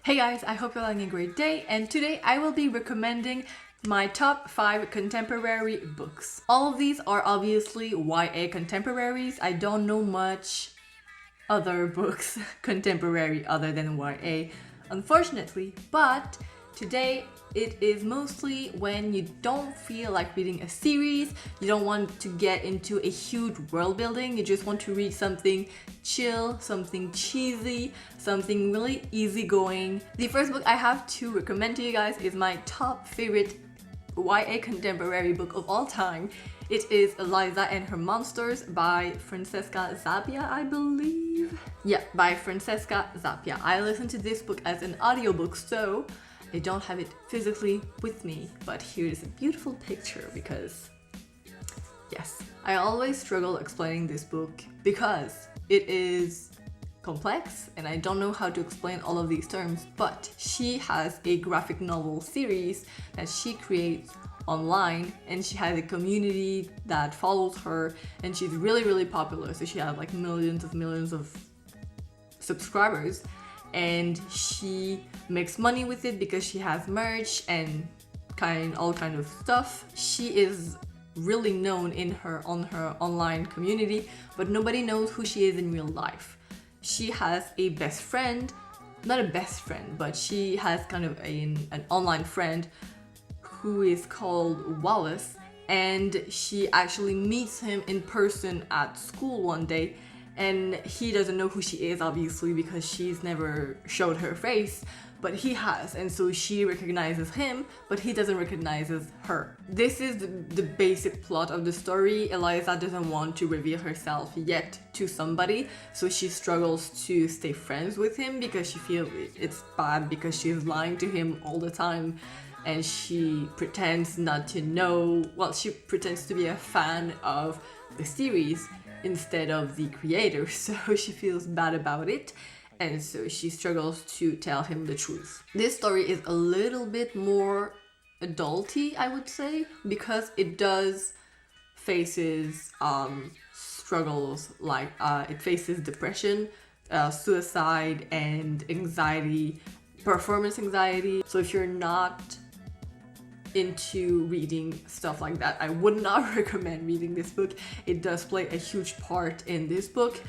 Hey guys, I hope you're having a great day, and today I will be recommending my top 5 contemporary books. All of these are obviously YA contemporaries. I don't know much other books contemporary other than YA, unfortunately, but today it is mostly when you don't feel like reading a series, you don't want to get into a huge world building, you just want to read something chill, something cheesy, something really easygoing. The first book I have to recommend to you guys is my top favorite YA contemporary book of all time. It is Eliza and Her Monsters by Francesca Zappia, I believe. Yeah, by Francesca Zappia. I listened to this book as an audiobook, so I don't have it physically with me, but here is a beautiful picture because, yes, I always struggle explaining this book because it is complex and I don't know how to explain all of these terms, but she has a graphic novel series that she creates online and she has a community that follows her and she's really popular, so she has like millions of subscribers, and she makes money with it because she has merch and all kind of stuff. She is really known on her online community, but nobody knows who she is in real life. She has a best friend, not a best friend, but she has kind of an online friend who is called Wallace, and she actually meets him in person at school one day, and he doesn't know who she is, obviously, because she's never showed her face, but he has, and so she recognizes him, but he doesn't recognize her. This is the basic plot of the story. Eliza doesn't want to reveal herself yet to somebody, so she struggles to stay friends with him because she feels it's bad because she's lying to him all the time, and she pretends not to know, well, she pretends to be a fan of the series instead of the creator, so she feels bad about it, and so she struggles to tell him the truth. This story is a little bit more adulty, I would say, because it does faces struggles like it faces depression, suicide, and anxiety, performance anxiety. So if you're not into reading stuff like that, I would not recommend reading this book. It does play a huge part in this book.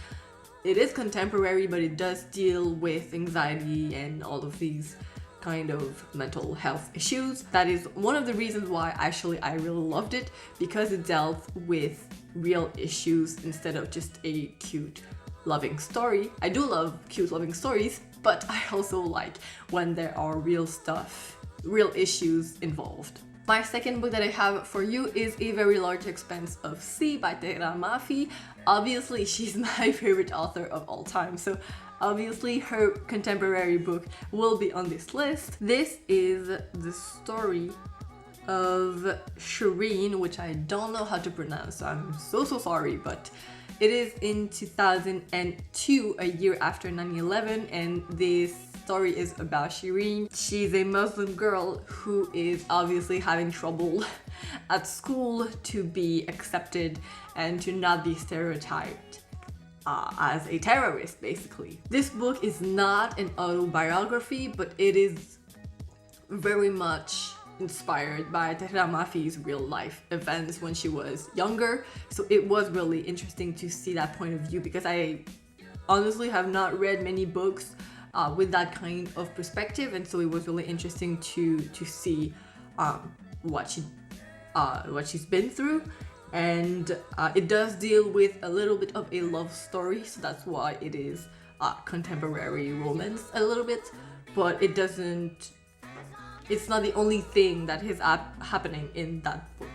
It is contemporary, but it does deal with anxiety and all of these kind of mental health issues. That is one of the reasons why actually I really loved it, because it dealt with real issues instead of just a cute loving story. I do love cute loving stories, but I also like when there are real issues involved. My second book that I have for you is A Very Large Expanse of Sea by Tahira Mafi. Obviously, she's my favorite author of all time, so obviously her contemporary book will be on this list. This is the story of Shireen, which I don't know how to pronounce, so I'm so sorry, but it is in 2002, a year after 9/11, and this story is about Shireen. She's a Muslim girl who is obviously having trouble at school to be accepted and to not be stereotyped as a terrorist, basically. This book is not an autobiography, but it is very much inspired by Tahira Mafi's real life events when she was younger. So it was really interesting to see that point of view, because I honestly have not read many books with that kind of perspective, and so it was really interesting to see what she's been through. And it does deal with a little bit of a love story, so that's why it is contemporary romance a little bit, but it's not the only thing that is happening in that book.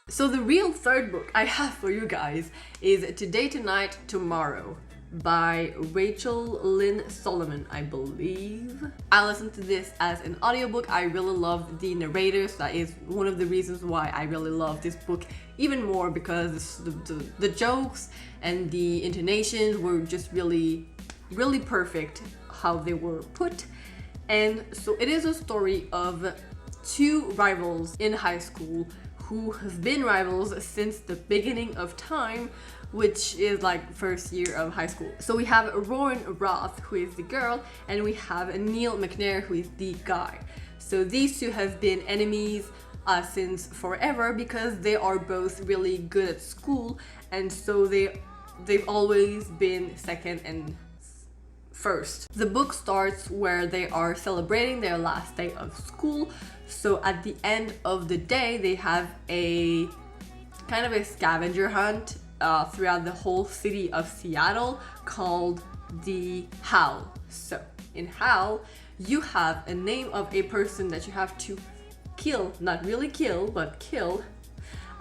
So the real third book I have for you guys is Today, Tonight, Tomorrow by Rachel Lynn Solomon, I believe. I listened to this as an audiobook. I really love the narrators. That is one of the reasons why I really love this book even more, because the jokes and the intonations were just really perfect how they were put. And so it is a story of two rivals in high school who have been rivals since the beginning of time, which is like first year of high school. So we have Rowan Roth, who is the girl, and we have Neil McNair, who is the guy. So these two have been enemies since forever because they are both really good at school, and so they've always been second and first. The book starts where they are celebrating their last day of school. So at the end of the day, they have a kind of a scavenger hunt throughout the whole city of Seattle called the Howl. So in Howl, you have a name of a person that you have to kill, not really kill, but kill.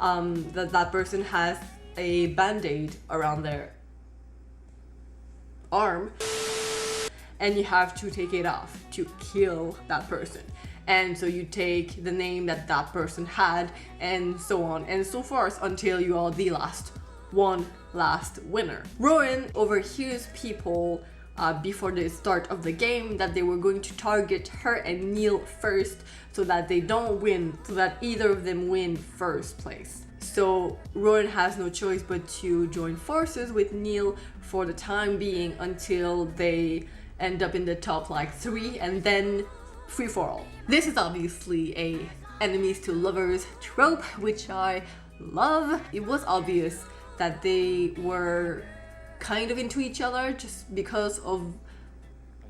That person has a band-aid around their arm, and you have to take it off to kill that person. And so you take the name that that person had, and so on and so forth until you are the last winner. Rowan overhears people before the start of the game that they were going to target her and Neil first so that they don't win, so that either of them win first place. So Rowan has no choice but to join forces with Neil for the time being until they end up in the top like 3, and then free for all. This is obviously a enemies to lovers trope, which I love. It was obvious that they were kind of into each other just because of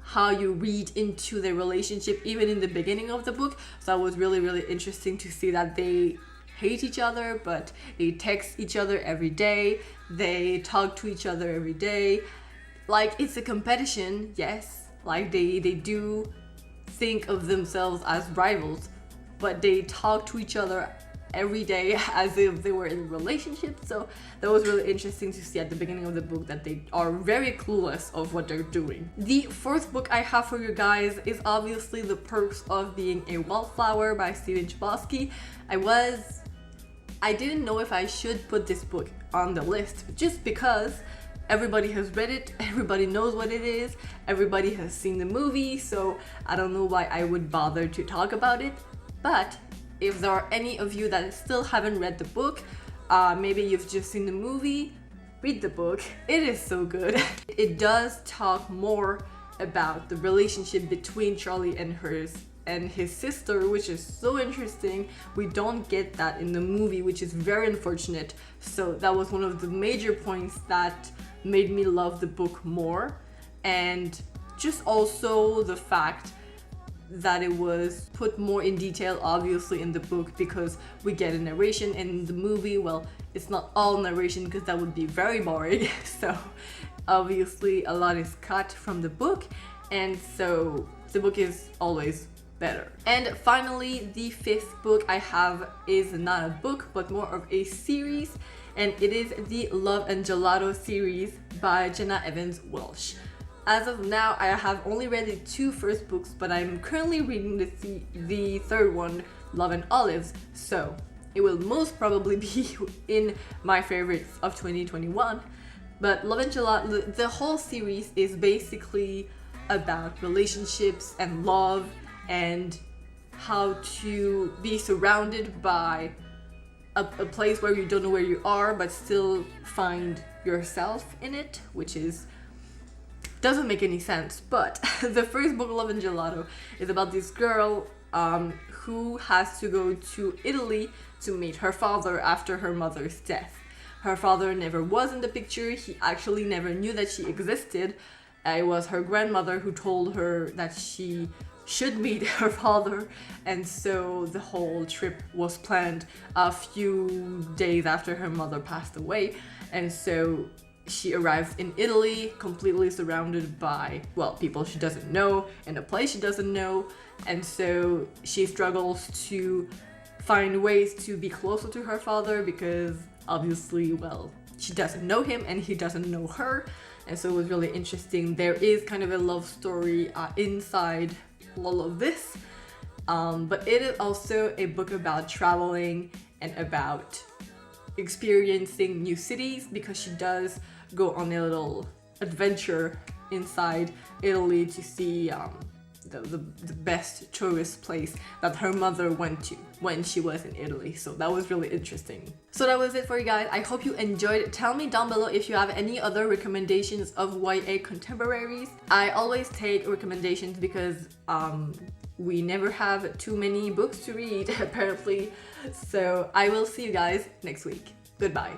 how you read into their relationship even in the beginning of the book. So it was really interesting to see that they hate each other, but they text each other every day, they talk to each other every day. Like, it's a competition, yes, like they do think of themselves as rivals, but they talk to each other every day as if they were in a relationship. So that was really interesting to see at the beginning of the book that they are very clueless of what they're doing. The fourth book I have for you guys is obviously The Perks of Being a Wallflower by Stephen Chbosky. I didn't know if I should put this book on the list just because everybody has read it, everybody knows what it is, everybody has seen the movie, so I don't know why I would bother to talk about it. But if there are any of you that still haven't read the book, maybe you've just seen the movie, read the book. It is so good. It does talk more about the relationship between Charlie and his sister, which is so interesting. We don't get that in the movie, which is very unfortunate. So that was one of the major points that made me love the book more. And just also the fact that it was put more in detail obviously in the book, because we get a narration, and in the movie, well, it's not all narration because that would be very boring. So obviously a lot is cut from the book, and so the book is always better. And finally, the fifth book I have is not a book but more of a series, and it is the Love and Gelato series by Jenna Evans Welsh. As of now, I have only read the 2 first books, but I'm currently reading the third one, Love and Olives, so it will most probably be in my favorites of 2021. But Love and Gelato, the whole series is basically about relationships and love and how to be surrounded by a place where you don't know where you are but still find yourself in it, which doesn't make any sense. But the first book, Love and Gelato, is about this girl who has to go to Italy to meet her father after her mother's death. Her father never was in the picture. He actually never knew that she existed. It was her grandmother who told her that she should meet her father, and so the whole trip was planned a few days after her mother passed away. And so she arrives in Italy completely surrounded by, well, people she doesn't know in a place she doesn't know, and so she struggles to find ways to be closer to her father because obviously, well, she doesn't know him and he doesn't know her. And so it was really interesting. There is kind of a love story inside all of this, but it is also a book about traveling and about experiencing new cities, because she does go on a little adventure inside Italy to see the best tourist place that her mother went to when she was in Italy. So that was really interesting. So that was it for you guys. I hope you enjoyed it. Tell me down below if you have any other recommendations of YA contemporaries. I always take recommendations because we never have too many books to read apparently. So I will see you guys next week. Goodbye.